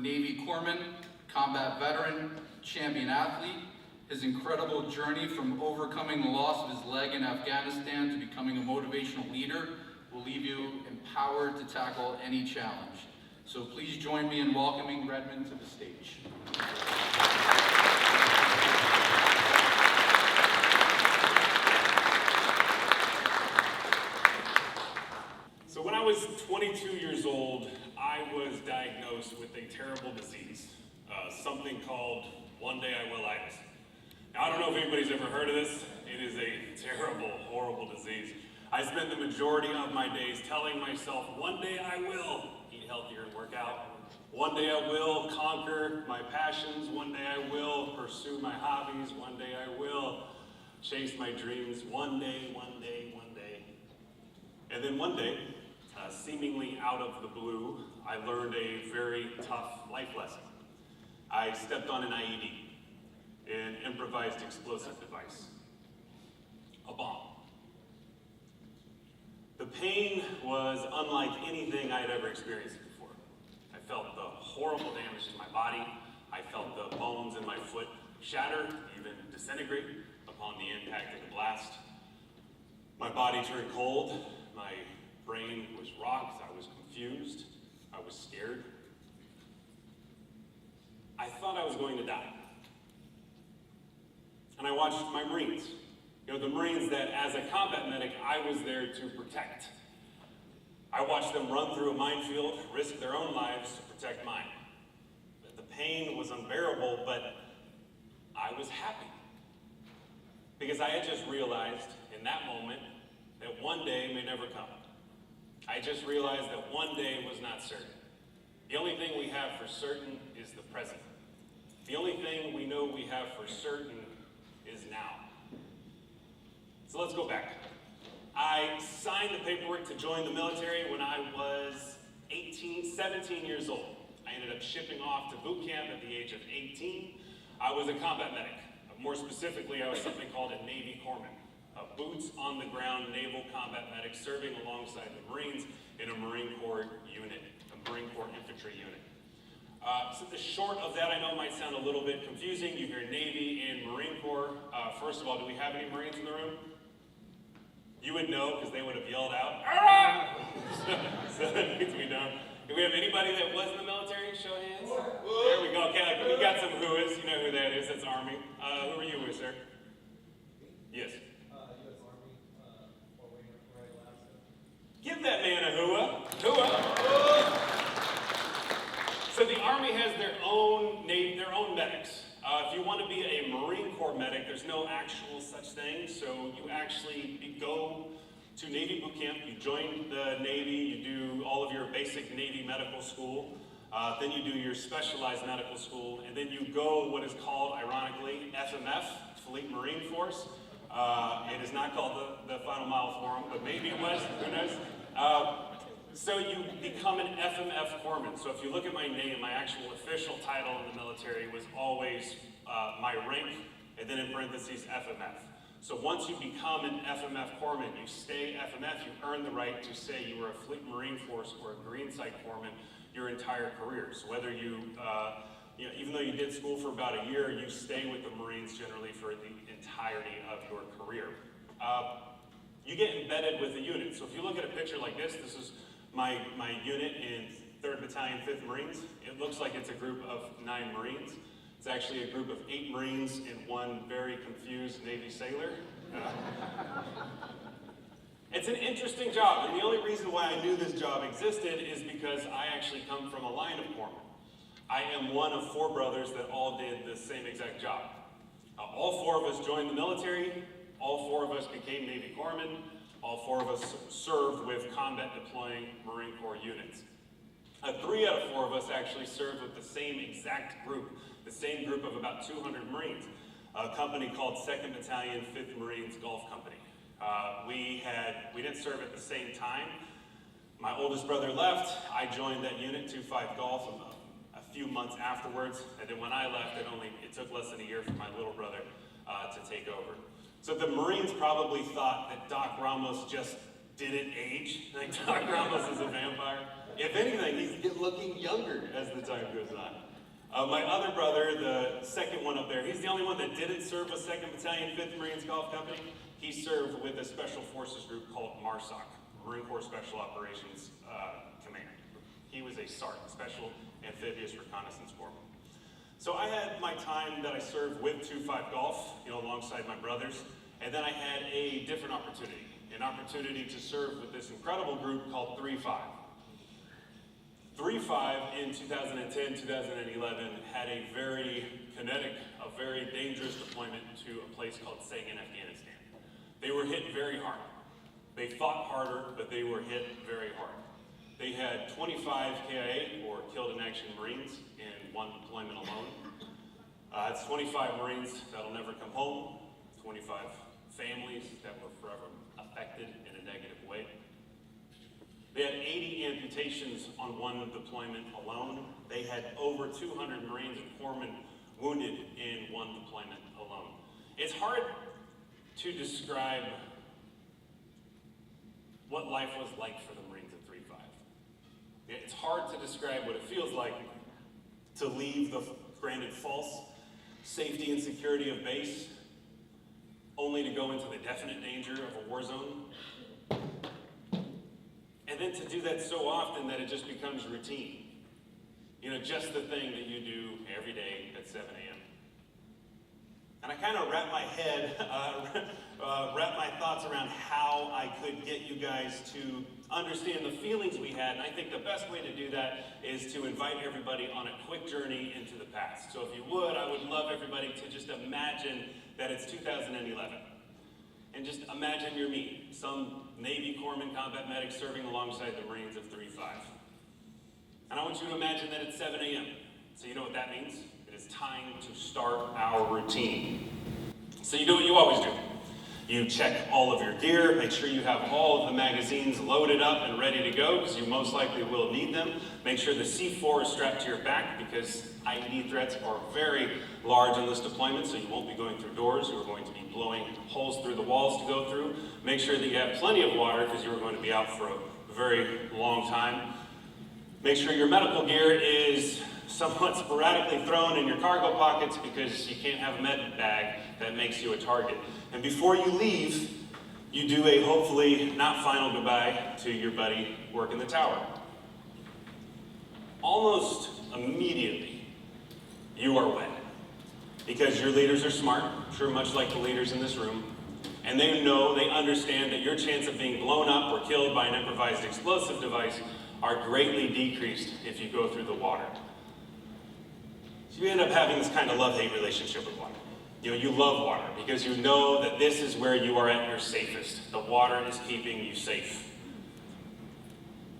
Navy corpsman, combat veteran, champion athlete. His incredible journey from overcoming the loss of his leg in Afghanistan to becoming a motivational leader will leave you empowered to tackle any challenge. So please join me in welcoming Redmond to the stage. So when I was 22 years old, I was diagnosed with a terrible disease, something called one day I will-itis. Now, I don't know if anybody's ever heard of this. It is a terrible, horrible disease. I spent the majority of my days telling myself, one day I will eat healthier and work out. One day I will conquer my passions. One day I will pursue my hobbies. One day I will chase my dreams. One day, one day, one day. And then one day, seemingly out of the blue, I learned a very tough life lesson. I stepped on an IED, an improvised explosive device, a bomb. The pain was unlike anything I had ever experienced before. I felt the horrible damage to my body. I felt the bones in my foot shatter, even disintegrate upon the impact of the blast. My body turned cold. My brain was rocked. I was confused. I was scared. I thought I was going to die. And I watched my Marines. You know, the Marines that, as a combat medic, I was there to protect. I watched them run through a minefield, risk their own lives to protect mine. The pain was unbearable, but I was happy. Because I had just realized in that moment that one day may never come. I just realized that one day was not certain. The only thing we have for certain is the present. The only thing we know we have for certain is now. So let's go back. I signed the paperwork to join the military when I was 17 years old. I ended up shipping off to boot camp at the age of 18. I was a combat medic. More specifically, I was something called a Navy corpsman. Boots on the ground naval combat medic serving alongside the Marines in a Marine Corps unit, a Marine Corps infantry unit. So the short of that, I know it might sound a little bit confusing. You hear Navy and Marine Corps. First of all, do we have any Marines in the room? You would know because they would have yelled out, "Ah!" So that means we don't. Do we have anybody that was in the military? Show of hands. There we go. Okay, we got some whoas. You know who that is. That's Army. Who are you with, sir? Yes. U.S. Army, Fort Wayne, Alaska. Give that man a hooah. Hooah. So the Army has their own medics. If you want to be a Marine Corps medic, there's no actual such thing. So you actually go to Navy boot camp, you join the Navy, you do all of your basic Navy medical school, then you do your specialized medical school, and then you go what is called, ironically, FMF, Fleet Marine Force. It is not called the Final Mile Forum, but maybe it was, who knows? So you become an FMF corpsman. So if you look at my name, my actual official title in the military was always my rank, and then in parentheses, FMF. So once you become an FMF corpsman, you stay FMF, you earn the right to say you were a Fleet Marine Force or a Green Site corpsman your entire career. So whether you even though you did school for about a year, you stay with the Marines generally for the entirety of your career. You get embedded with the unit. So if you look at a picture like this is my unit in 3rd Battalion, 5th Marines. It looks like it's a group of 9 Marines. It's actually a group of 8 Marines and 1 very confused Navy sailor. It's an interesting job, and the only reason why I knew this job existed is because I actually come from a line of corpsmen. I am one of 4 brothers that all did the same exact job. All 4 of us joined the military, all 4 of us became Navy corpsmen, all 4 of us served with combat deploying Marine Corps units. 3 out of 4 of us actually served with the same exact group, the same group of about 200 Marines, a company called 2nd Battalion, 5th Marines Golf Company. We didn't serve at the same time. My oldest brother left. I joined that unit, 2-5 Golf, a few months afterwards. And then when I left, it took less than a year for my little brother to take over. So the Marines probably thought that Doc Ramos just didn't age. Like Doc Ramos is a vampire. If anything, he's looking younger as the time goes on. My other brother, the second one up there, he's the only one that didn't serve with 2nd Battalion, 5th Marines Golf Company. He served with a special forces group called MARSOC, Marine Corps Special Operations Command. He was a SART, Special Amphibious Reconnaissance Corps. So I had my time that I served with 2-5 Golf, alongside my brothers, and then I had a different opportunity, an opportunity to serve with this incredible group called 3-5. 3-5 in 2010, 2011 had a very kinetic, a very dangerous deployment to a place called Sangin, Afghanistan. They were hit very hard. They fought harder, but they were hit very hard. They had 25 KIA, or Killed in Action Marines, in one deployment alone. It's 25 Marines that'll never come home, 25 families that were forever affected in a negative way. They had 80 amputations on one deployment alone. They had over 200 Marines and corpsmen wounded in one deployment alone. It's hard to describe what life was like for the Marines at 3-5. It's hard to describe what it feels like to leave the granted false safety and security of base, only to go into the definite danger of a war zone. And then to do that so often that it just becomes routine. Just the thing that you do every day at 7 a.m. And I kind of wrap my thoughts around how I could get you guys to understand the feelings we had. And I think the best way to do that is to invite everybody on a quick journey into the past. So if you would, I would love everybody to just imagine that it's 2011. And just imagine you're me, some Navy Corpsman combat medic serving alongside the Marines of 3-5. And I want you to imagine that it's 7 a.m. So you know what that means? It is time to start our routine. So you do what you always do. You check all of your gear, make sure you have all of the magazines loaded up and ready to go, because you most likely will need them. Make sure the C4 is strapped to your back, because IED threats are very large in this deployment, so you won't be going through doors. You are going to be blowing holes through the walls to go through. Make sure that you have plenty of water, because you are going to be out for a very long time. Make sure your medical gear is somewhat sporadically thrown in your cargo pockets, because you can't have a med bag that makes you a target. And before you leave, you do a hopefully not final goodbye to your buddy working the tower. Almost immediately, you are wet, because your leaders are smart, I'm sure much like the leaders in this room, and they understand that your chance of being blown up or killed by an improvised explosive device are greatly decreased if you go through the water. So you end up having this kind of love-hate relationship with water. You love water because you know that this is where you are at your safest. The water is keeping you safe.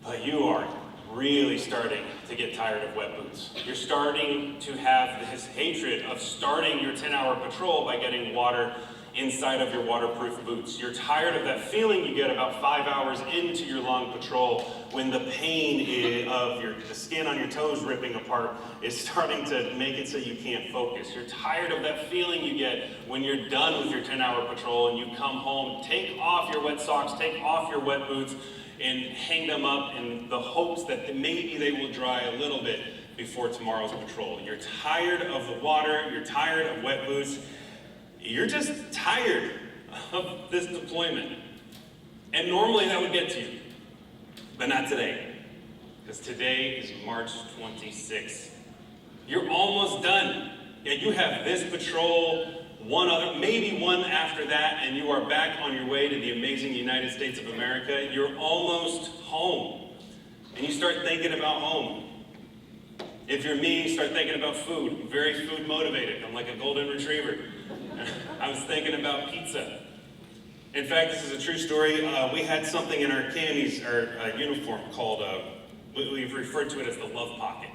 But you are really starting to get tired of wet boots. You're starting to have this hatred of starting your 10-hour patrol by getting water inside of your waterproof boots. You're tired of that feeling you get about 5 hours into your long patrol when the pain of the skin on your toes ripping apart is starting to make it so you can't focus. You're tired of that feeling you get when you're done with your 10-hour patrol and you come home, take off your wet socks, take off your wet boots, and hang them up in the hopes that maybe they will dry a little bit before tomorrow's patrol. You're tired of the water, you're tired of wet boots, you're just tired of this deployment. And normally that would get to you, but not today. Because today is March 26th. You're almost done. Yeah, you have this patrol, one other, maybe one after that, and you are back on your way to the amazing United States of America. You're almost home. And you start thinking about home. If you're me, start thinking about food. I'm very food motivated. I'm like a golden retriever. I was thinking about pizza. In fact, this is a true story. We had something in our camis, our uniform, called, we've referred to it as the love pocket.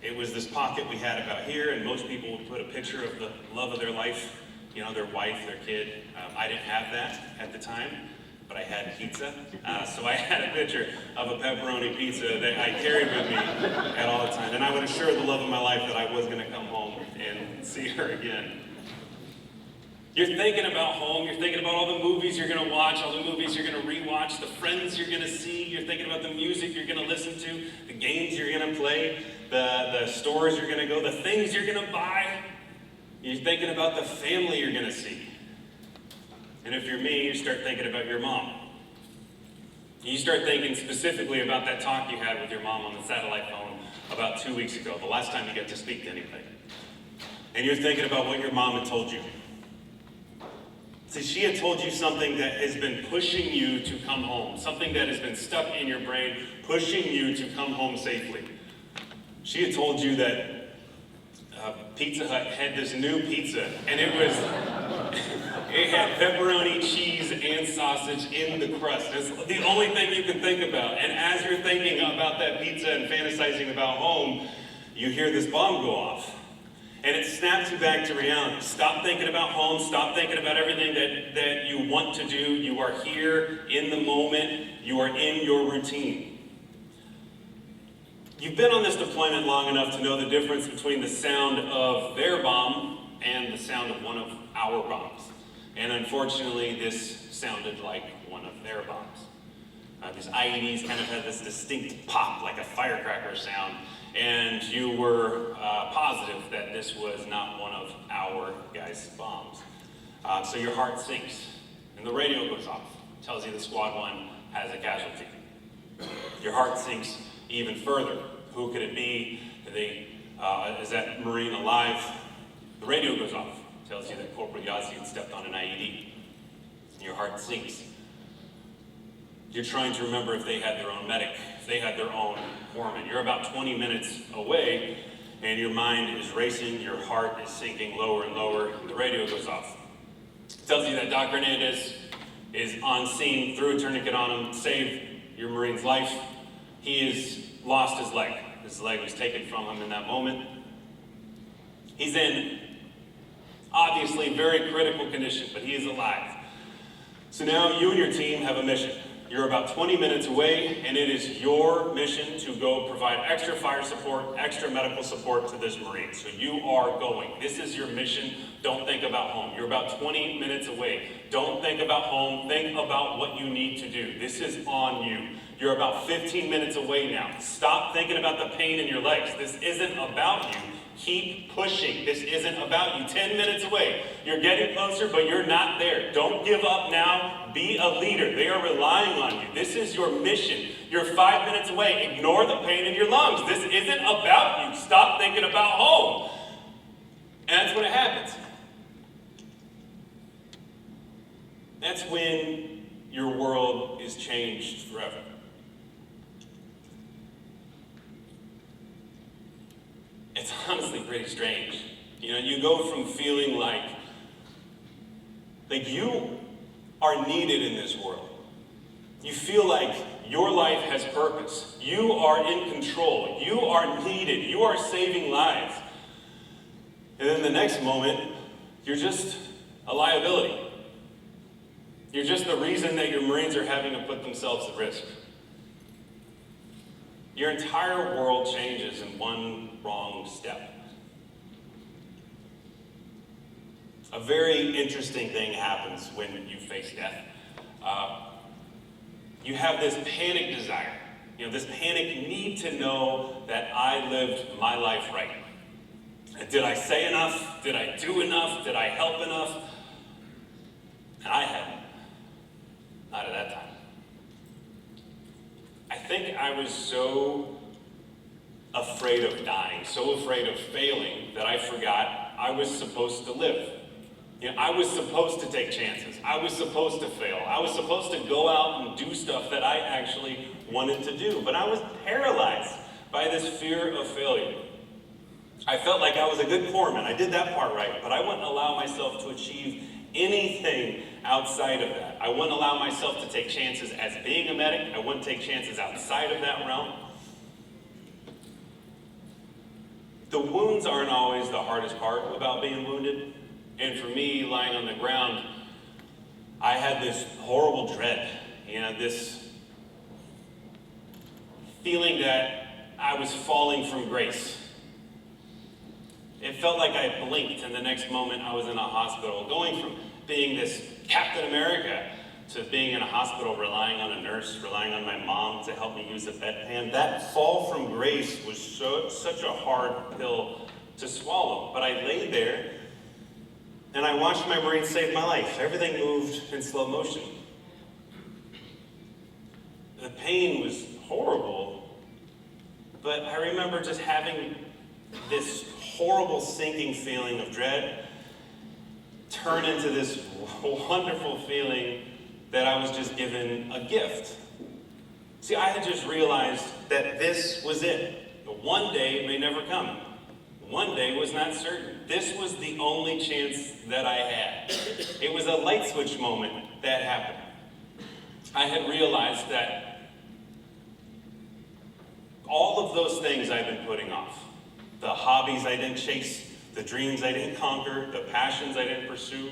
It was this pocket we had about here, and most people would put a picture of the love of their life, their wife, their kid. I didn't have that at the time, but I had pizza. So I had a picture of a pepperoni pizza that I carried with me at all the time. And I would assure the love of my life that I was going to come home and see her again. You're thinking about home, you're thinking about all the movies you're gonna watch, all the movies you're gonna rewatch, the friends you're gonna see, you're thinking about the music you're gonna listen to, the games you're gonna play, the stores you're gonna go, the things you're gonna buy. You're thinking about the family you're gonna see. And if you're me, you start thinking about your mom. You start thinking specifically about that talk you had with your mom on the satellite phone about 2 weeks ago, the last time you got to speak to anybody. And you're thinking about what your mom had told you. See, she had told you something that has been pushing you to come home, something that has been stuck in your brain, pushing you to come home safely. She had told you that Pizza Hut had this new pizza, and it had pepperoni, cheese, and sausage in the crust. That's the only thing you can think about. And as you're thinking about that pizza and fantasizing about home, you hear this bomb go off. And it snaps you back to reality. Stop thinking about home. Stop thinking about everything that you want to do. You are here in the moment. You are in your routine. You've been on this deployment long enough to know the difference between the sound of their bomb and the sound of one of our bombs. And unfortunately, this sounded like one of their bombs. These IEDs kind of had this distinct pop, like a firecracker sound. And you were positive that this was not one of our guys' bombs. So your heart sinks, and the radio goes off. It tells you the squad one has a casualty. Your heart sinks even further. Who could it be? Is that Marine alive? The radio goes off. It tells you that Corporal Yazzie had stepped on an IED. Your heart sinks. You're trying to remember if they had their own medic, if they had their own foreman. You're about 20 minutes away, and your mind is racing, your heart is sinking lower and lower, and the radio goes off. It tells you that Doc Hernandez is on scene, threw a tourniquet on him, saved your Marine's life. He has lost his leg. His leg was taken from him in that moment. He's in obviously very critical condition, but he is alive. So now you and your team have a mission. You're about 20 minutes away, and it is your mission to go provide extra fire support, extra medical support to this Marine. So you are going. This is your mission. Don't think about home. You're about 20 minutes away. Don't think about home. Think about what you need to do. This is on you. You're about 15 minutes away now. Stop thinking about the pain in your legs. This isn't about you. Keep pushing. This isn't about you. 10 minutes away. You're getting closer, but you're not there. Don't give up now. Be a leader. They are relying on you. This is your mission. You're 5 minutes away. Ignore the pain in your lungs. This isn't about you. Stop thinking about home. And that's when it happens. That's when your world is changed forever. It's honestly pretty strange. You know, you go from feeling like you are needed in this world. You feel like your life has purpose. You are in control. You are needed. You are saving lives. And then the next moment, you're just a liability. You're just the reason that your Marines are having to put themselves at risk. Your entire world changes in one wrong step. A very interesting thing happens when you face death. You have this panic desire, this panic need to know that I lived my life right. Did I say enough? Did I do enough? Did I help enough? And I hadn't. Not at that time. I think I was so afraid of dying, so afraid of failing, that I forgot I was supposed to live. I was supposed to take chances. I was supposed to fail. I was supposed to go out and do stuff that I actually wanted to do. But I was paralyzed by this fear of failure. I felt like I was a good corpsman. I did that part right, but I wouldn't allow myself to achieve anything outside of that. I wouldn't allow myself to take chances as being a medic. I wouldn't take chances outside of that realm. The wounds aren't always the hardest part about being wounded. And for me, lying on the ground, I had this horrible dread, this feeling that I was falling from grace. It felt like I blinked, and the next moment I was in a hospital, going from being this Captain America to being in a hospital, relying on a nurse, relying on my mom to help me use a bedpan. That fall from grace was such a hard pill to swallow. But I lay there, and I watched my Marine save my life. Everything moved in slow motion. The pain was horrible, but I remember just having this horrible sinking feeling of dread turn into this wonderful feeling that I was just given a gift. See, I had just realized that this was it. One day may never come. One day was not certain. This was the only chance that I had. It was a light switch moment that happened. I had realized that all of those things I've been putting off, the hobbies I didn't chase, the dreams I didn't conquer, the passions I didn't pursue,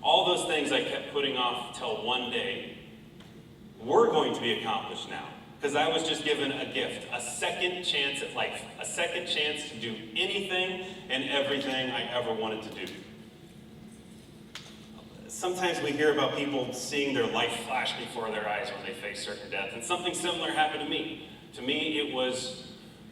all those things I kept putting off till one day were going to be accomplished now. Because I was just given a gift, a second chance at life, a second chance to do anything and everything I ever wanted to do. Sometimes we hear about people seeing their life flash before their eyes when they face certain death, and something similar happened to me. To me, it was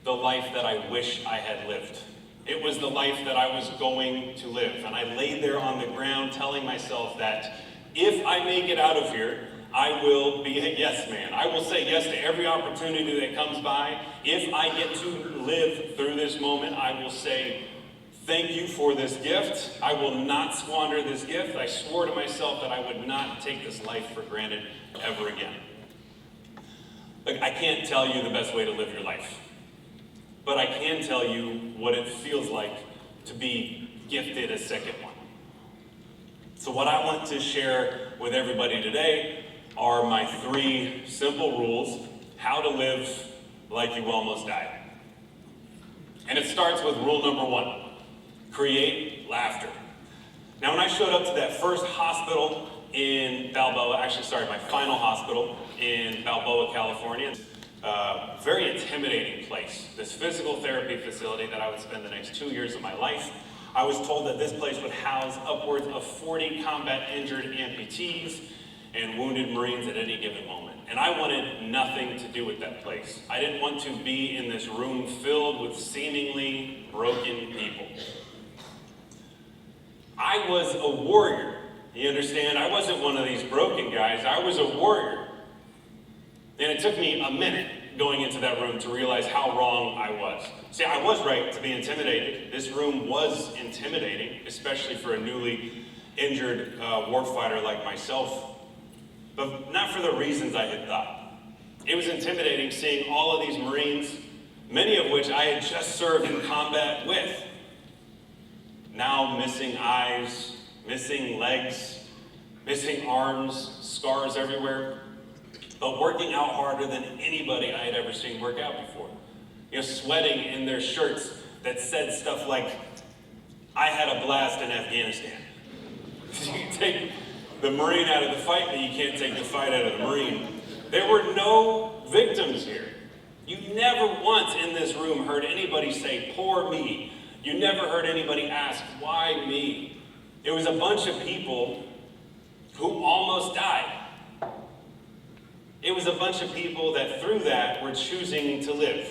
the life that I wish I had lived. It was the life that I was going to live. And I laid there on the ground telling myself that if I make it out of here, I will be a yes man. I will say yes to every opportunity that comes by. If I get to live through this moment, I will say thank you for this gift. I will not squander this gift. I swore to myself that I would not take this life for granted ever again. Look, I can't tell you the best way to live your life, but I can tell you what it feels like to be gifted a second one. So what I want to share with everybody today are my 3 simple rules, how to live like you almost died. And it starts with rule number 1, create laughter. Now when I showed up to that first hospital in Balboa, my final hospital in Balboa, California, very intimidating place. This physical therapy facility that I would spend the next 2 years of my life. I was told that this place would house upwards of 40 combat injured amputees and wounded Marines at any given moment. And I wanted nothing to do with that place. I didn't want to be in this room filled with seemingly broken people. I was a warrior. You understand? I wasn't one of these broken guys. I was a warrior. And it took me a minute going into that room to realize how wrong I was. See, I was right to be intimidated. This room was intimidating, especially for a newly injured warfighter like myself, but not for the reasons I had thought. It was intimidating seeing all of these Marines, many of which I had just served in combat with, now missing eyes, missing legs, missing arms, scars everywhere, but working out harder than anybody I had ever seen work out before. You know, sweating in their shirts that said stuff like, I had a blast in Afghanistan. You can take the Marine out of the fight, but you can't take the fight out of the Marine. There were no victims here. You never once in this room heard anybody say, poor me. You never heard anybody ask, why me? It was a bunch of people who almost died. It was a bunch of people that through that were choosing to live.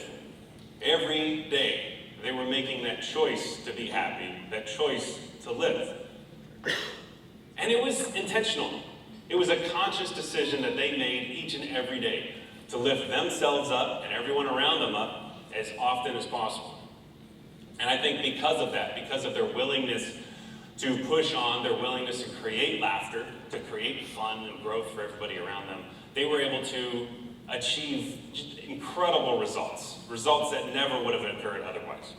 Every day they were making that choice to be happy, that choice to live. And it was intentional. It was a conscious decision that they made each and every day to lift themselves up and everyone around them up as often as possible. And I think because of that, because of their willingness to push on, their willingness to create laughter, to create fun and growth for everybody around them, they were able to achieve incredible results, results that never would have occurred otherwise.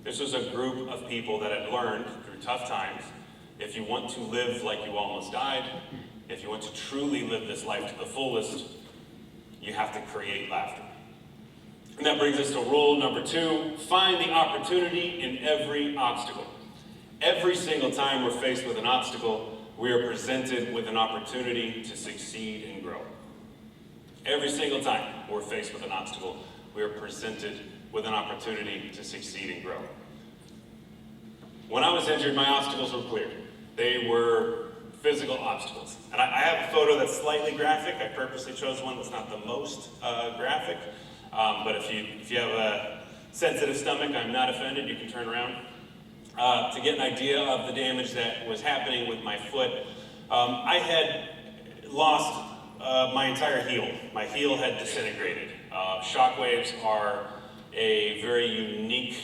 This was a group of people that had learned through tough times, if you want to live like you almost died, if you want to truly live this life to the fullest, you have to create laughter. And that brings us to rule number 2, find the opportunity in every obstacle. Every single time we're faced with an obstacle, we are presented with an opportunity to succeed and grow. Every single time we're faced with an obstacle, we are presented with an opportunity to succeed and grow. When I was injured, my obstacles were clear. They were physical obstacles. And I have a photo that's slightly graphic. I purposely chose one that's not the most graphic. But if you have a sensitive stomach, I'm not offended, you can turn around. To get an idea of the damage that was happening with my foot, I had lost my entire heel. My heel had disintegrated. Shockwaves are a very unique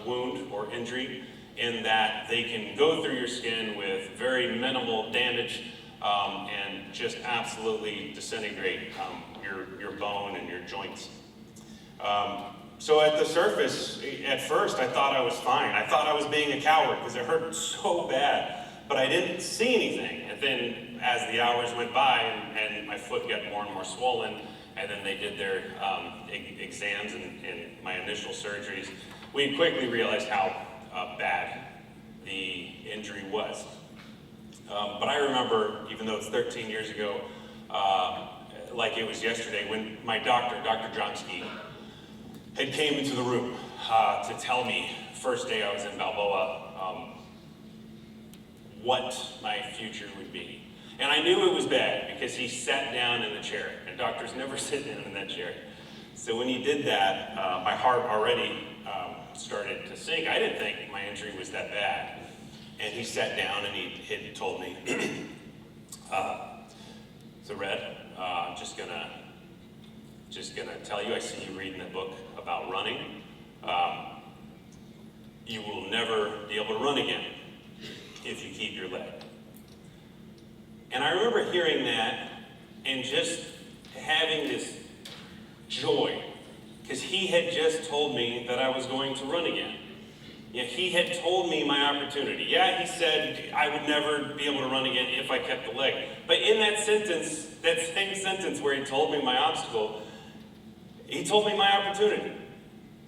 wound or injury in that they can go through your skin with very minimal damage and just absolutely disintegrate your bone and your joints. So at the surface, at first, I thought I was fine. I thought I was being a coward because it hurt so bad, but I didn't see anything. And then as the hours went by and my foot got more and more swollen, and then they did their exams and my initial surgeries, we quickly realized how bad the injury was. But I remember, even though it's 13 years ago, like it was yesterday, when my doctor, Dr. Johnsky, had came into the room to tell me, first day I was in Balboa, what my future would be. And I knew it was bad because he sat down in the chair, and doctors never sit down in that chair. So when he did that, my heart already started to sink. I didn't think my injury was that bad. And he sat down and he had told me, so Red, I'm just gonna tell you, I see you reading a book about running. You will never be able to run again if you keep your leg. And I remember hearing that and just having this joy, because he had just told me that I was going to run again. Yeah, he had told me my opportunity. Yeah, he said I would never be able to run again if I kept the leg. But in that sentence, that same sentence where he told me my obstacle, he told me my opportunity.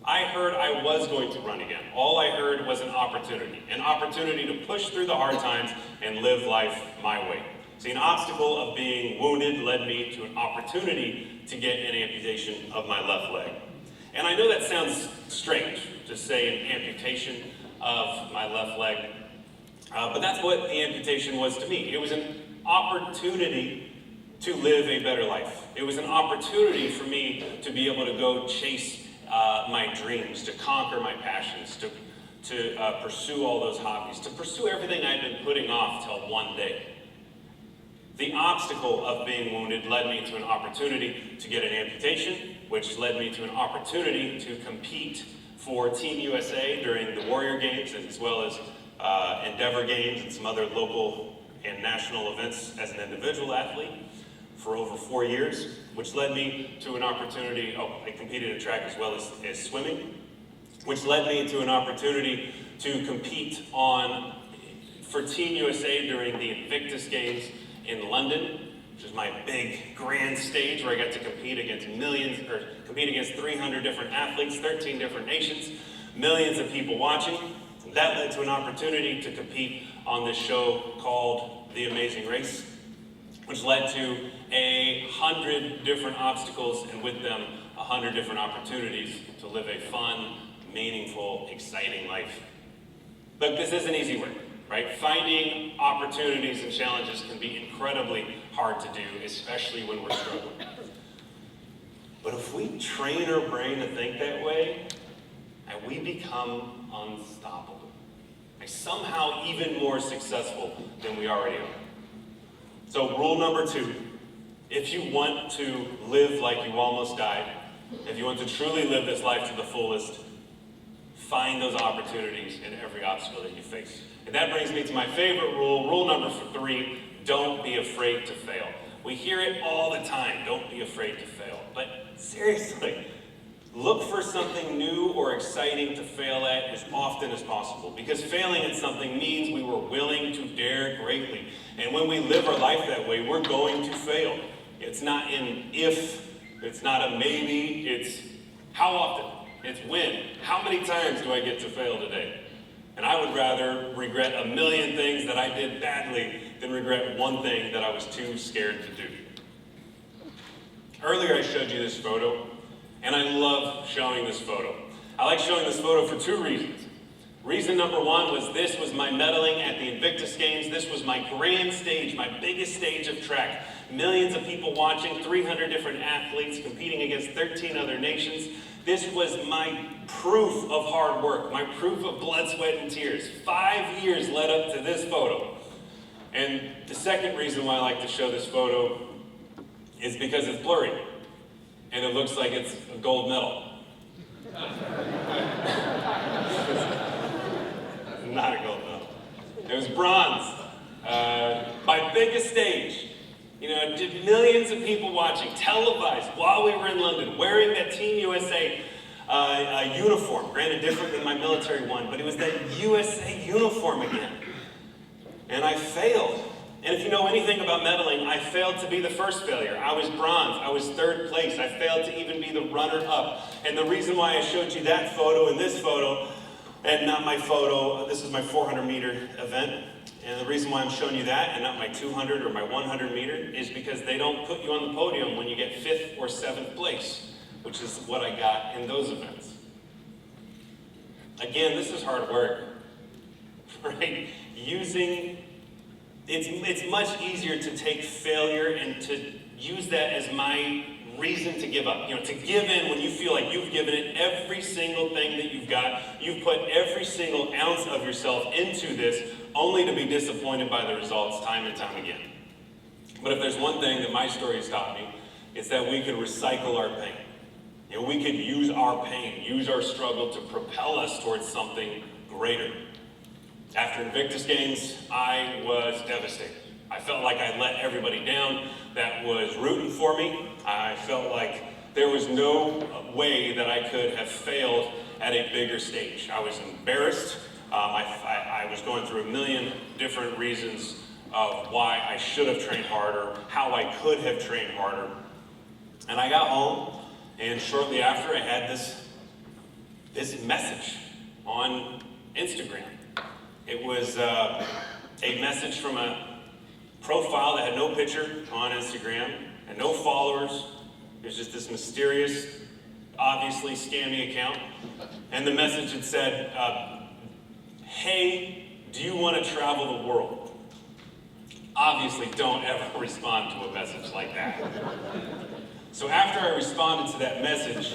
I heard I was going to run again. All I heard was an opportunity to push through the hard times and live life my way. See, an obstacle of being wounded led me to an opportunity to get an amputation of my left leg. And I know that sounds strange to say an amputation of my left leg, but that's what the amputation was to me. It was an opportunity to live a better life. It was an opportunity for me to be able to go chase my dreams, to conquer my passions, to pursue all those hobbies, to pursue everything I'd been putting off till one day. The obstacle of being wounded led me to an opportunity to get an amputation, which led me to an opportunity to compete for Team USA during the Warrior Games, as well as Endeavor Games and some other local and national events as an individual athlete for over 4 years, which led me to an opportunity, I competed in track as well as swimming, which led me to an opportunity to compete for Team USA during the Invictus Games in London, which is my big grand stage where I got to compete against 300 different athletes, 13 different nations, millions of people watching. That led to an opportunity to compete on this show called The Amazing Race, which led to 100 different obstacles and with them 100 different opportunities to live a fun, meaningful, exciting life. But this isn't easy work, right? Finding opportunities and challenges can be incredibly hard to do, especially when we're struggling. But if we train our brain to think that way, we become unstoppable. Somehow even more successful than we already are. So rule number 2, if you want to live like you almost died, if you want to truly live this life to the fullest, find those opportunities in every obstacle that you face. And that brings me to my favorite rule, rule number 3, don't be afraid to fail. We hear it all the time, don't be afraid to fail. But seriously, look for something new or exciting to fail at as often as possible, because failing at something means we were willing to dare greatly. And when we live our life that way, we're going to fail. It's not an if, it's not a maybe, it's how often, it's when. How many times do I get to fail today? And I would rather regret a million things that I did badly than regret one thing that I was too scared to do. Earlier I showed you this photo, and I love showing this photo. I like showing this photo for 2 reasons. Reason number one was this was my medaling at the Invictus Games. This was my grand stage, my biggest stage of track. Millions of people watching, 300 different athletes competing against 13 other nations. This was my proof of hard work, my proof of blood, sweat, and tears. 5 years led up to this photo. And the second reason why I like to show this photo is because it's blurry. And it looks like it's a gold medal. Not a gold medal. It was bronze. My biggest stage. You know, did millions of people watching, televised while we were in London, wearing that Team USA uniform. Granted, different than my military one, but it was that USA uniform again. And I failed. And if you know anything about medaling, I failed to be the first failure. I was bronze. I was third place. I failed to even be the runner-up. And the reason why I showed you that photo and this photo, and not my photo, this is my 400-meter event. And the reason why I'm showing you that and not my 200 or my 100 meter is because they don't put you on the podium when you get 5th or 7th place, which is what I got in those events. Again, this is hard work, right? It's much easier to take failure and to use that as my reason to give up. You know, to give in when you feel like you've given it every single thing that you've got. You've put every single ounce of yourself into this, only to be disappointed by the results time and time again. But if there's one thing that my story has taught me, it's that we could recycle our pain. You know, we could use our pain, use our struggle to propel us towards something greater. After Invictus Games, I was devastated. I felt like I let everybody down that was rooting for me. I felt like there was no way that I could have failed at a bigger stage. I was embarrassed. I was going through a million different reasons of why I should have trained harder, how I could have trained harder. And I got home, and shortly after I had this message on Instagram. It was a message from a profile that had no picture on Instagram and no followers. It was just this mysterious, obviously scammy account. And the message had said, hey, do you want to travel the world? Obviously, don't ever respond to a message like that. So after I responded to that message,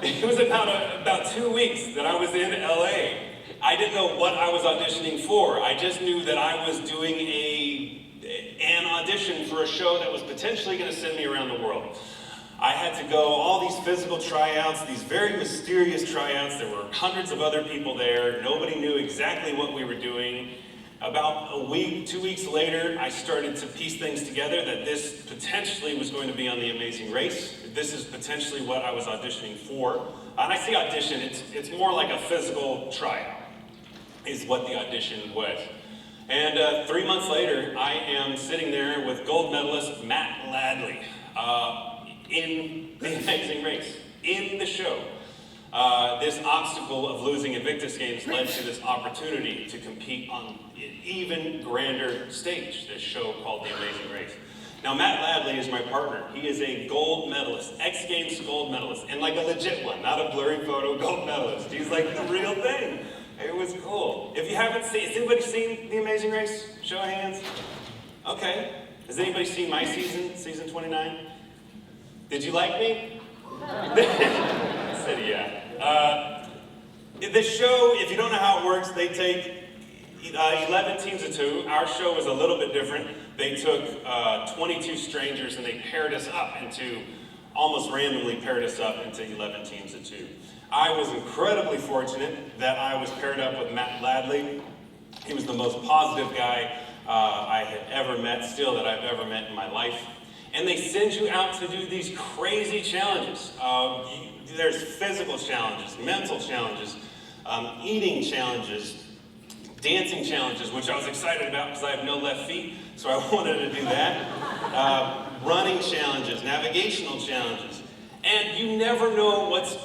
it was about 2 weeks that I was in LA. I didn't know what I was auditioning for. I just knew that I was doing an audition for a show that was potentially going to send me around the world. I had to go all these physical tryouts, these very mysterious tryouts. There were hundreds of other people there. Nobody knew exactly what we were doing. About a week, 2 weeks later, I started to piece things together that this potentially was going to be on The Amazing Race. This is potentially what I was auditioning for. And I say audition, it's more like a physical tryout, is what the audition was. And 3 months later, I am sitting there with gold medalist Matt Ladley in The Amazing Race, in the show. This obstacle of losing Invictus Games led to this opportunity to compete on an even grander stage, this show called The Amazing Race. Now, Matt Ladley is my partner. He is a gold medalist, X Games gold medalist, and like a legit one, not a blurry photo gold medalist. He's like the real thing. It was cool. If you haven't seen, has anybody seen The Amazing Race? Show of hands. Okay. Has anybody seen my season 29? Did you like me? I said yeah. The show, if you don't know how it works, they take 11 teams of 2. Our show was a little bit different. They took 22 strangers and they almost randomly paired us up into 11 teams of 2. I was incredibly fortunate that I was paired up with Matt Ladley. He was the most positive guy I had ever met, still that I've ever met in my life. And they send you out to do these crazy challenges. There's physical challenges, mental challenges, eating challenges, dancing challenges, which I was excited about because I have no left feet, so I wanted to do that. Running challenges, navigational challenges. And you never know what's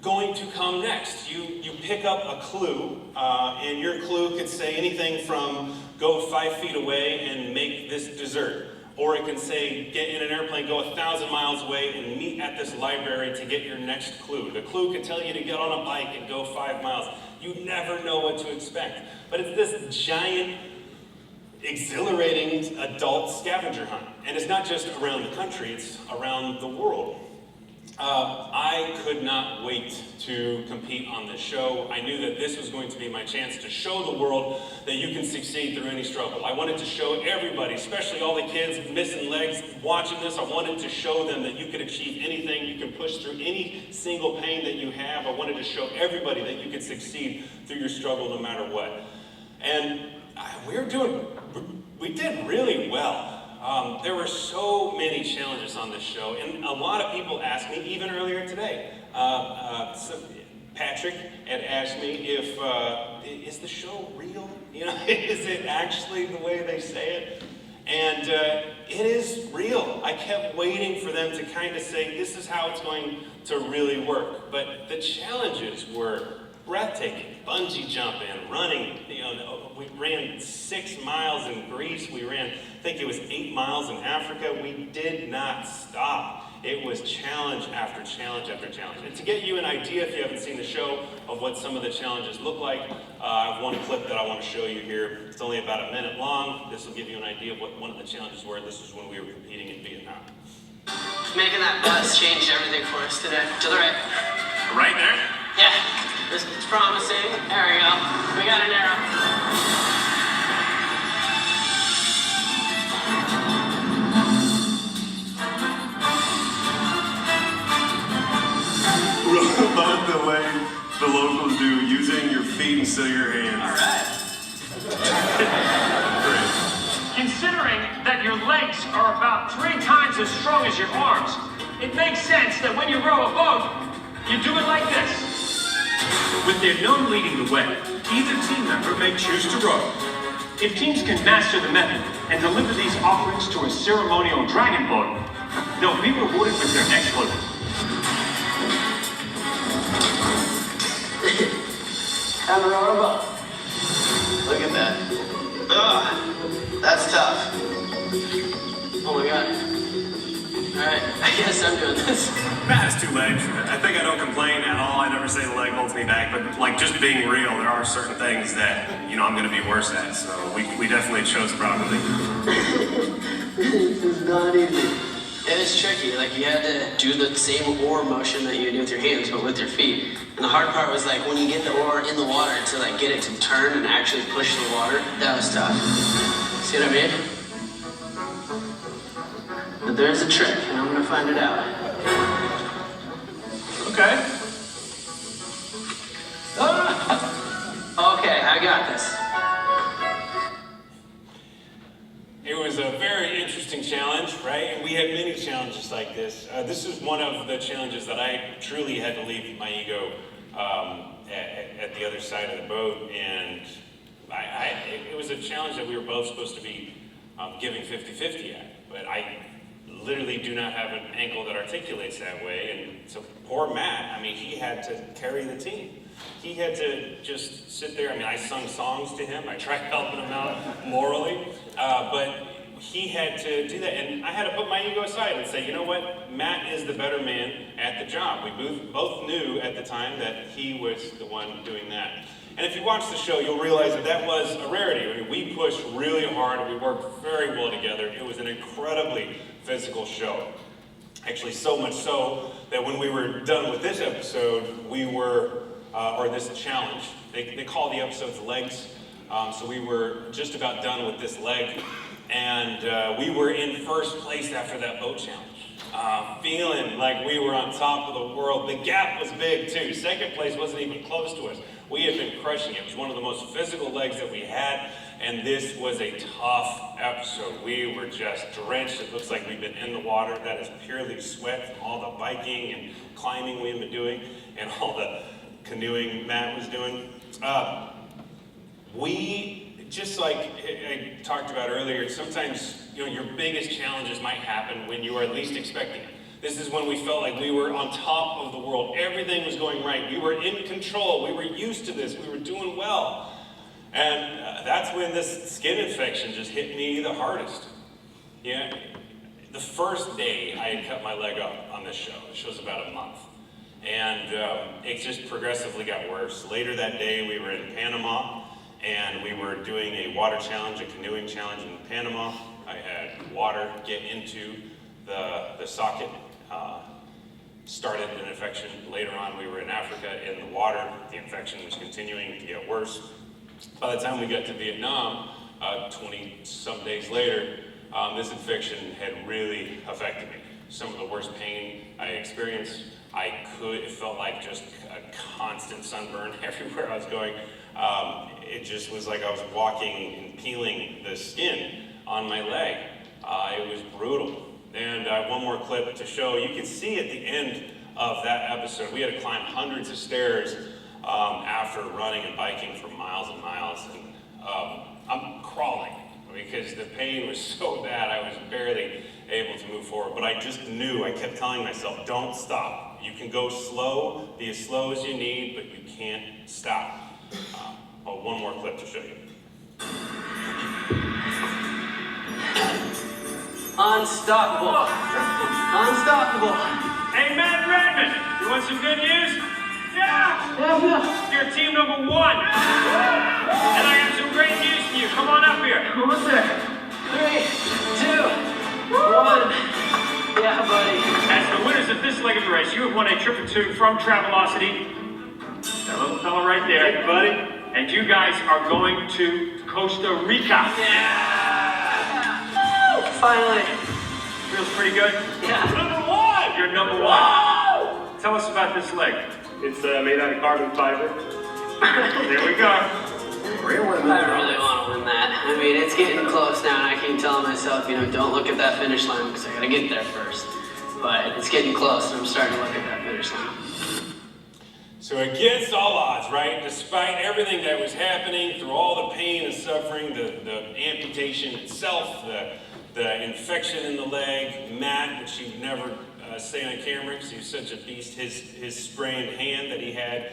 going to come next. You pick up a clue, and your clue could say anything from go 5 feet away and make this dessert, Or it can say, get in an airplane, go 1,000 miles away and meet at this library to get your next clue. The clue could tell you to get on a bike and go 5 miles. You never know what to expect. But it's this giant, exhilarating adult scavenger hunt. And it's not just around the country, it's around the world. I could not wait to compete on this show. I knew that this was going to be my chance to show the world that you can succeed through any struggle. I wanted to show everybody, especially all the kids missing legs watching this, I wanted to show them that you can achieve anything, you can push through any single pain that you have. I wanted to show everybody that you can succeed through your struggle no matter what. And we did really well. There were so many challenges on this show, and a lot of people asked me, even earlier today, Patrick had asked me if, is the show real? You know, is it actually the way they say it? And it is real. I kept waiting for them to kind of say, this is how it's going to really work. But the challenges were breathtaking. Bungee jumping, running, you know, we ran 6 miles in Greece. We ran, I think it was 8 miles in Africa. We did not stop. It was challenge after challenge after challenge. And to get you an idea, if you haven't seen the show, of what some of the challenges look like, I have one clip that I want to show you here. It's only about a minute long. This will give you an idea of what one of the challenges were. This was when we were competing in Vietnam. Making that bus changed everything for us today. To the right. Right there? Yeah, this is promising. There we go. We got an arrow. Love the way the locals do, using your feet instead of your hands. All right. Considering that your legs are about 3 times as strong as your arms, it makes sense that when you row a boat, you do it like this. With their gnome leading the way, either team member may choose to row. If teams can master the method and deliver these offerings to a ceremonial dragon boat, they'll be rewarded with their exploit. Time to row a boat. Look at that. Ugh, that's tough. Oh my god. Alright, I guess I'm doing this. Matt has 2 legs. I think I don't complain at all. I never say the leg holds me back, but like just being real, there are certain things that, you know, I'm going to be worse at. So we definitely chose properly. This is not easy. It is tricky. Like, you had to do the same oar motion that you do with your hands, but with your feet. And the hard part was, like, when you get the oar in the water, to, like, get it to turn and actually push the water, that was tough. See what I mean? But there's a trick, and I'm gonna find it out. Okay. Okay, I got this. It was a very interesting challenge, right? And we had many challenges like this. This is one of the challenges that I truly had to leave my ego at the other side of the boat. And it was a challenge that we were both supposed to be giving 50-50 at. But I literally do not have an ankle that articulates that way. And so poor Matt, I mean, he had to carry the team. He had to just sit there. I mean, I sung songs to him. I tried helping him out morally. But he had to do that. And I had to put my ego aside and say, you know what? Matt is the better man at the job. We both knew at the time that he was the one doing that. And if you watch the show, you'll realize that that was a rarity. I mean, we pushed really hard. We worked very well together. It was an incredibly physical show. Actually, so much so that when we were done with this episode, we were, or this challenge, they call the episodes legs. So we were just about done with this leg. And we were in first place after that boat challenge. Feeling like we were on top of the world. The gap was big too. Second place wasn't even close to us. We had been crushing it. It was one of the most physical legs that we had. And this was a tough episode. We were just drenched. It looks like we've been in the water. That is purely sweat from all the biking and climbing we've been doing and all the canoeing Matt was doing. We, just like I talked about earlier, sometimes, you know, your biggest challenges might happen when you are least expecting it. This is when we felt like we were on top of the world. Everything was going right. We were in control. We were used to this. We were doing well. And that's when this skin infection just hit me the hardest. Yeah, the first day I had cut my leg up on this show. The show's about a month. And it just progressively got worse. Later that day, we were in Panama, and we were doing a water challenge, a canoeing challenge in Panama. I had water get into the socket, started an infection. Later on, we were in Africa in the water. The infection was continuing to get worse. By the time we got to Vietnam, 20-some days later, this infection had really affected me. Some of the worst pain I experienced. It felt like just a constant sunburn everywhere I was going. It just was like I was walking and peeling the skin on my leg. It was brutal. And I have one more clip to show. You can see at the end of that episode, we had to climb hundreds of stairs after running and biking for miles and miles. And I'm crawling because the pain was so bad I was barely able to move forward. But I just knew, I kept telling myself, don't stop. You can go slow, be as slow as you need, but you can't stop. One more clip to show you. Unstoppable. Unstoppable. Hey, Matt Redmond, you want some good news? Yeah! You're team number 1. And I got some great news for you. Come on up here. What's there? 3, 2, 1. Yeah, buddy. As the winners of this leg of the race, you have won a trip or two from Travelocity. That little fella right there. Hey, buddy. And you guys are going to Costa Rica. Finally. Feels pretty good? Yeah. Number 1! You're number 1. Tell us about this leg. It's made out of carbon fiber. There we go. I really want to win that. I mean, it's getting close now, and I keep telling myself, don't look at that finish line because I gotta get there first. But it's getting close, and I'm starting to look at that finish line. So against all odds, right? Despite everything that was happening, through all the pain and suffering, the amputation itself, the infection in the leg, Matt, which you'd never say on camera because he was such a beast, his sprained hand that he had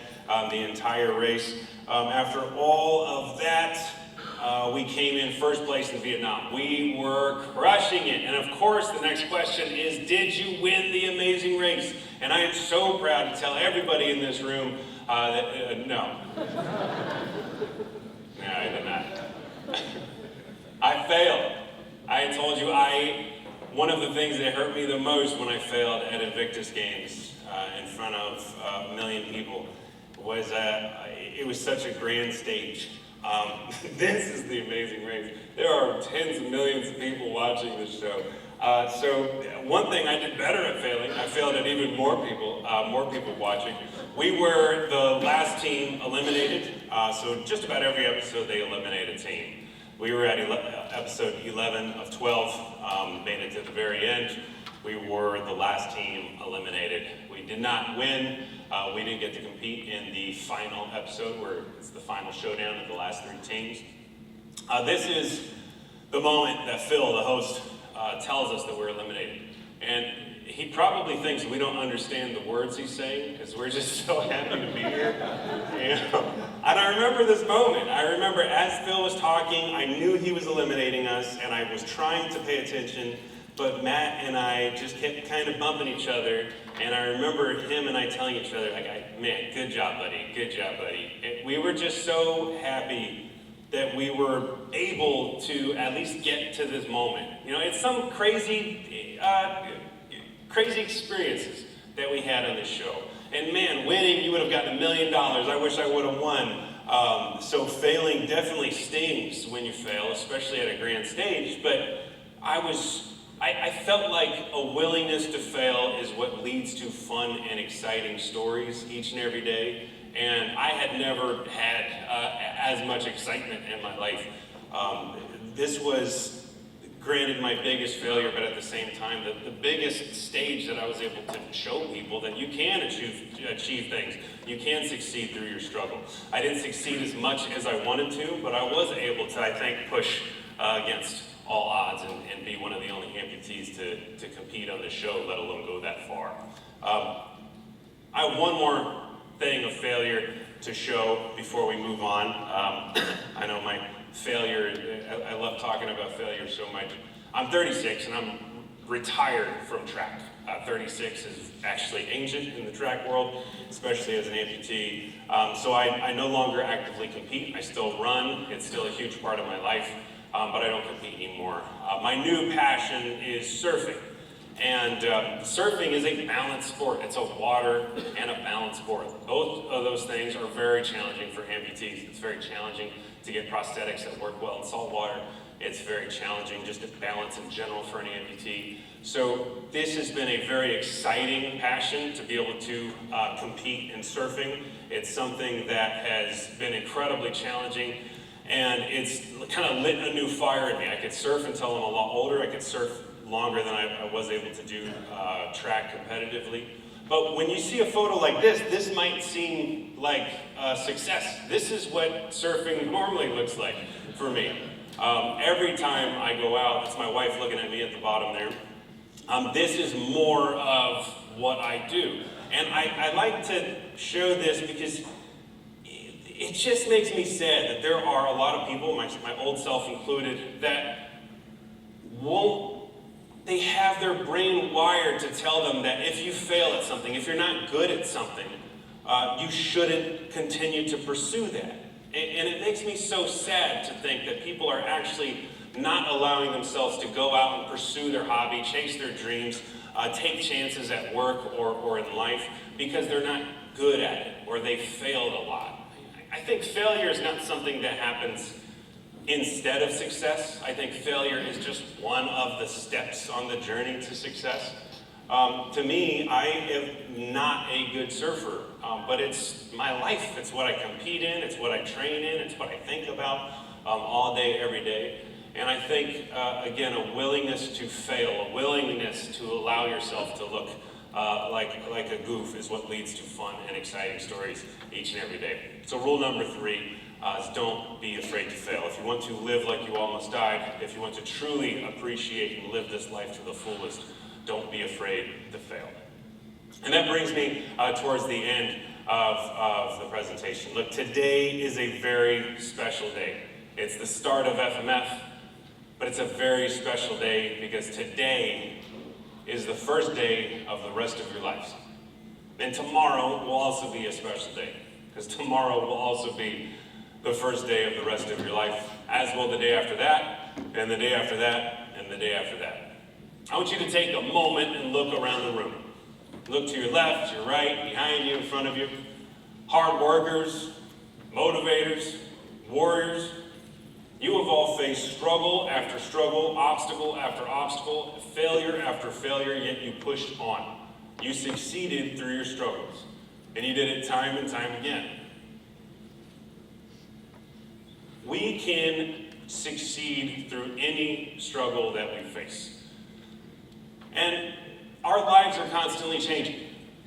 the entire race. After all of that, we came in first place in Vietnam. We were crushing it. And of course, the next question is, did you win the amazing race? And I am so proud to tell everybody in this room that no. No, I did not. I failed. I told you, one of the things that hurt me the most when I failed at Invictus Games in front of a million people was it was such a grand stage. This is the amazing race. There are tens of millions of people watching this show. So one thing I did better at failing, I failed at even more people watching. We were the last team eliminated. So just about every episode they eliminate a team. We were at episode 11 of 12, made it to the very end. We were the last team eliminated. We did not win. We didn't get to compete in the final episode where it's the final showdown of the last 3 teams. This is the moment that Phil, the host, tells us that we're eliminated. And he probably thinks we don't understand the words he's saying because we're just so happy to be here. And I remember this moment. I remember as Phil was talking, I knew he was eliminating us and I was trying to pay attention, but Matt and I just kept kind of bumping each other. And I remember him and I telling each other, like, man, good job, buddy. Good job, buddy. And we were just so happy that we were able to at least get to this moment. It's some crazy experiences that we had on this show. And man, winning, you would have gotten $1 million. I wish I would have won. So failing definitely stings when you fail, especially at a grand stage. But I felt like a willingness to fail is what leads to fun and exciting stories each and every day. And I had never had as much excitement in my life. This was, granted, my biggest failure, but at the same time, the biggest stage that I was able to show people that you can achieve things. You can succeed through your struggle. I didn't succeed as much as I wanted to, but I was able to, I think, push against all odds and be one of the only amputees to compete on the show, let alone go that far. I have one more thing of failure to show before we move on. I know my failure, I love talking about failure so much. I'm 36 and I'm retired from track. 36 is actually ancient in the track world, especially as an amputee. So I no longer actively compete. I still run. It's still a huge part of my life, but I don't compete anymore. My new passion is surfing. And surfing is a balanced sport. It's a water and a balanced sport. Both of those things are very challenging for amputees. It's very challenging to get prosthetics that work well in salt water. It's very challenging just to balance in general for an amputee. So this has been a very exciting passion to be able to compete in surfing. It's something that has been incredibly challenging, and it's kind of lit a new fire in me. I could surf until I'm a lot older. I could surf longer than I was able to do track competitively. But when you see a photo like this might seem like success. This is what surfing normally looks like for me. Every time I go out, that's my wife looking at me at the bottom there, this is more of what I do. And I like to show this because it just makes me sad that there are a lot of people, my old self included, that they have their brain wired to tell them that if you fail at something, if you're not good at something, you shouldn't continue to pursue that. And it makes me so sad to think that people are actually not allowing themselves to go out and pursue their hobby, chase their dreams, take chances at work or in life because they're not good at it or they failed a lot. I think failure is not something that happens instead of success. I think failure is just one of the steps on the journey to success. To me, I am not a good surfer, but it's my life. It's what I compete in, it's what I train in, it's what I think about all day, every day. And I think, again, a willingness to fail, a willingness to allow yourself to look like a goof is what leads to fun and exciting stories each and every day. So rule number 3 is don't be afraid to fail. If you want to live like you almost died, if you want to truly appreciate and live this life to the fullest, don't be afraid to fail. And that brings me towards the end of the presentation. Look, today is a very special day. It's the start of FMF, but it's a very special day because today is the first day of the rest of your lives. And tomorrow will also be a special day because tomorrow will also be the first day of the rest of your life, as will the day after that, and the day after that, and the day after that. I want you to take a moment and look around the room. Look to your left, your right, behind you, in front of you. Hard workers, motivators, warriors. You have all faced struggle after struggle, obstacle after obstacle, failure after failure, yet you pushed on. You succeeded through your struggles, and you did it time and time again. We can succeed through any struggle that we face. And our lives are constantly changing.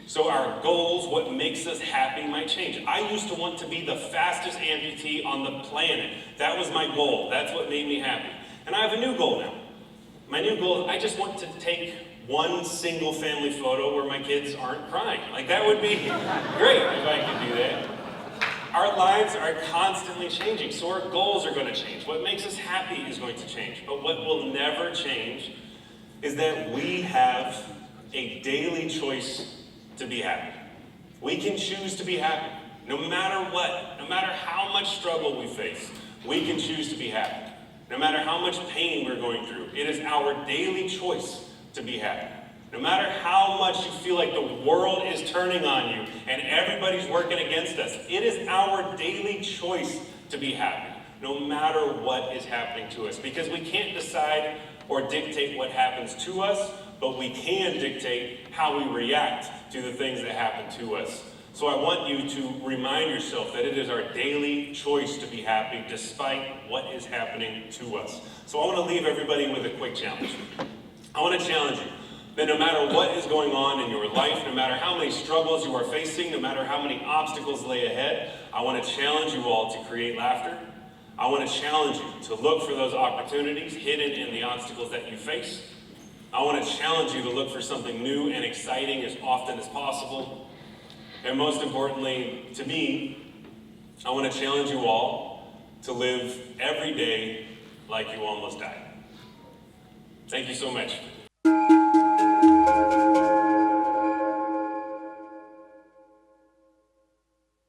So our goals, what makes us happy, might change. I used to want to be the fastest amputee on the planet. That was my goal. That's what made me happy. And I have a new goal now. My new goal is I just want to take one single family photo where my kids aren't crying. Like, that would be great if I could do that. Our lives are constantly changing, so our goals are going to change. What makes us happy is going to change. But what will never change is that we have a daily choice to be happy. We can choose to be happy. No matter what, no matter how much struggle we face, we can choose to be happy. No matter how much pain we're going through, it is our daily choice to be happy. No matter how much you feel like the world is turning on you and everybody's working against us, it is our daily choice to be happy, no matter what is happening to us. Because we can't decide or dictate what happens to us, but we can dictate how we react to the things that happen to us. So I want you to remind yourself that it is our daily choice to be happy despite what is happening to us. So I want to leave everybody with a quick challenge. I want to challenge you that no matter what is going on in your life, no matter how many struggles you are facing, no matter how many obstacles lay ahead, I want to challenge you all to create laughter. I want to challenge you to look for those opportunities hidden in the obstacles that you face. I want to challenge you to look for something new and exciting as often as possible. And most importantly, to me, I want to challenge you all to live every day like you almost died. Thank you so much.